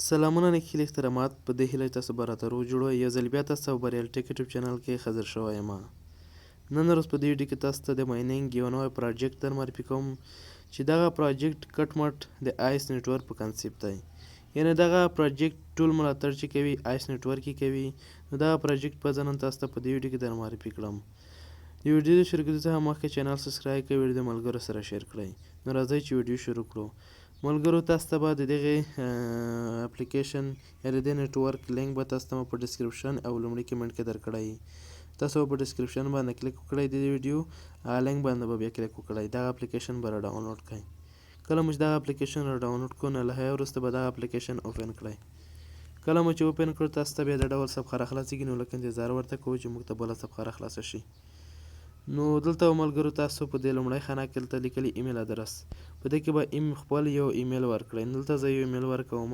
سلامونه نیکهیلې احترامات په دې هیله چې تاسو به راته روغ جوړ وئ. یو ځل بیا تاسو ته بریال ټیک یوټیوب چینل کې حاضر شوی یم. نن ورځ په دې ویډیو کې تاسو ته د مایننګ یو نوی پراجیکټ در معرفي کوم چې دغه پراجیکټ کټ مټ د آیس نیټورک په کنسپټ دی. یعنې دغه پراجیکټ ټول ملاتړ چې کوي آیس نیټورک یې کوي. نو دغه پراجیکټ به زه نن تاسو ته په دې ویډیو کې در معرفي کړم. د ویډیو د شروع کېدو څخه مخکې چینل سبسکرایب کړئ، ویډیو د ملګرو سره شیر کړئ. نو راځئ چې ویډیو شروع کړو. ملګرو تاسو ته به د دغې اپلیکیشن یا د دې نیټورک لینک به تاسو ته په ډسکرپشن او لومړي کمنټ کې درکړی. تاسو به په ډسکرپشن باندې کلیک وکړئ، د دې ویډیو لینک باندې به بیا کلیک وکړئ. دغه اپلیکیشن به را ډاونلوډ کړئ. کله مو چې دغه اپلیکیشن را ډاونلوډ کړو نو له هغې وروسته به دغه اپلیکیشن اوپن کړئ. کله مو چې اوپن کړو تاسو ته بیا د ډول صفحه راخلاصېږي، نو لږ انتظار ورته کوو چې موږ ته بله صفحه راخلاصه شي. نو دلته ملګرو تاسو په دې لومړۍ خانه کې دلته لیکلي ایمیل ادرس، په دې کې به خپل یو ایمیل ورکړئ. دلته زه یو ایمیل ورکوم.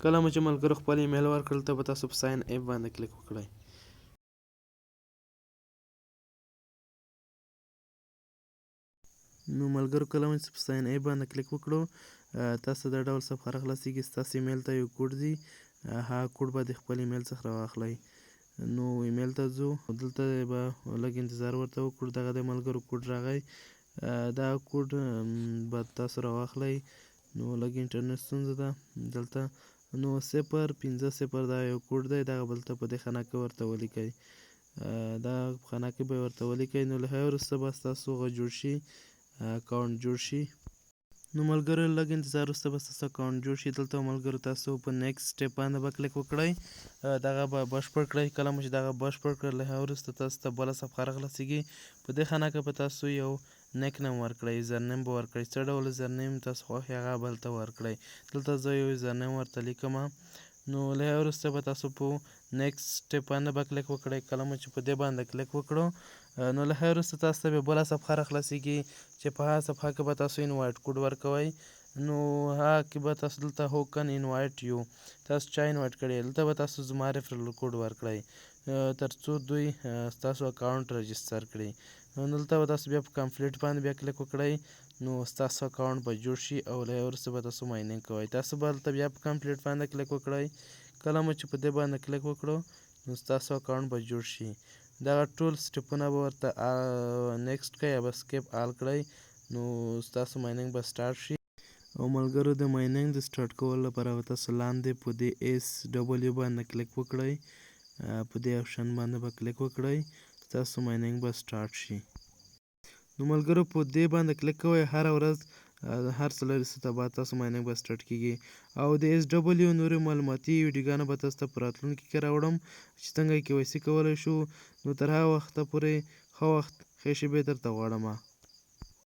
کله مو چې ملګرو خپل ایمیل ورکړل ته به تاسو په ساین اپ باندې کلیک وکړئ. نو ملګرو کله مو چې په ساین اپ باندې کلیک وکړو تاسو د ډول صفحه راخلاصېږي. ستاسو ایمیل ته یو کوډ ځي، هغه کوډ به د خپل ایمیل څخه راواخلئ. نو ایمیل ته ځو، دلته به لږ انتظار ورته وکړو. دغه د ملګرو کوډ راغی، دغه کوډ به تاسو راواخلئ. نو لږ انټرنټ ستونزه ده دلته. نو 050 دا یو کوډ دی، دغه به دلته په دې خانه کې ورته ولیکئ. دغه خانه کې به یې ورته ولیکئ. نو له هغې وروسته به ستاسو هغه جوړ شي، اکاونټ جوړ شي. نو ملګرو لږ انتظار وروسته به ستاسو اکاونټ جوړ شي. دلته ملګرو تاسو په نیکسټ سټپ باندې به کلیک وکړئ، دغه به بشپړ کړئ. کله مو چې دغه بشپړ کړئ له هغه وروسته تاسو ته بله صفحه راخلاصېږي. په دې خانه کې به تاسو یو نیک نیم ورکړئ، یوزرنیم به ورکړئ. څه ډول یوزرنیم تاسو خوښ یې هغه به هلته ورکړئ. دلته زه یو یوزرنیم ورته لیکم. نو له هغې وروسته به تاسو په نیکسټ سټپ باندې به کلیک وکړئ. کله مو چې په دې باندې کلیک وکړو نو له هغې وروسته تاسو ته بیا بله صفحه راخلاصېږي چې په هغه صفحه کې به تاسو انوایټ کوډ ورکوئ. نو هغه کې به تاسو دلته هو کن انوایټ یو، تاسو چا انوایټ کړی دلته به تاسو زما ریفرل کوډ ورکړئ تر څو دوی ستاسو اکاونټ رجسټر کړي. نو دلته به تاسو بیا په کمپلیټ باندې بیا کلیک وکړئ. نو ستاسو اکاونټ به جوړ شي او له هغې وروسته به تاسو مایننګ کوئ. تاسو به هلته بیا په کمپلیټ باندې کلیک وکړئ. کله مو چې په دې باندې کلیک وکړو نو ستاسو اکاونټ به جوړ شي. دغه ټول سټپونه به ورته نیکسټ کړئ یا به سکیپ آل کړئ. نو ستاسو مایننګ به سټارټ شي. او ملګرو د مایننګ د سټارټ کولو لپاره به تاسو لاندې په دې ایس ډبلیو باندې کلیک وکړئ. په دې آپشن باندې به کلیک وکړئ، ستاسو مایننګ به سټارټ شي. نو ملګرو په دې باندې کلیک کوئ. هره ورځ هر څلور ساعته بعد تاسو مایننګ به سټارټ کیږي. او د ایس ډبلیو نورې معلوماتي ویډیوګانې به تاسو ته په راتلونکي کې راوړم چې څنګه کې وایسي کولی شو. نو تر هغه وخته پورې ښه وخت، ښې شېبې درته غواړم.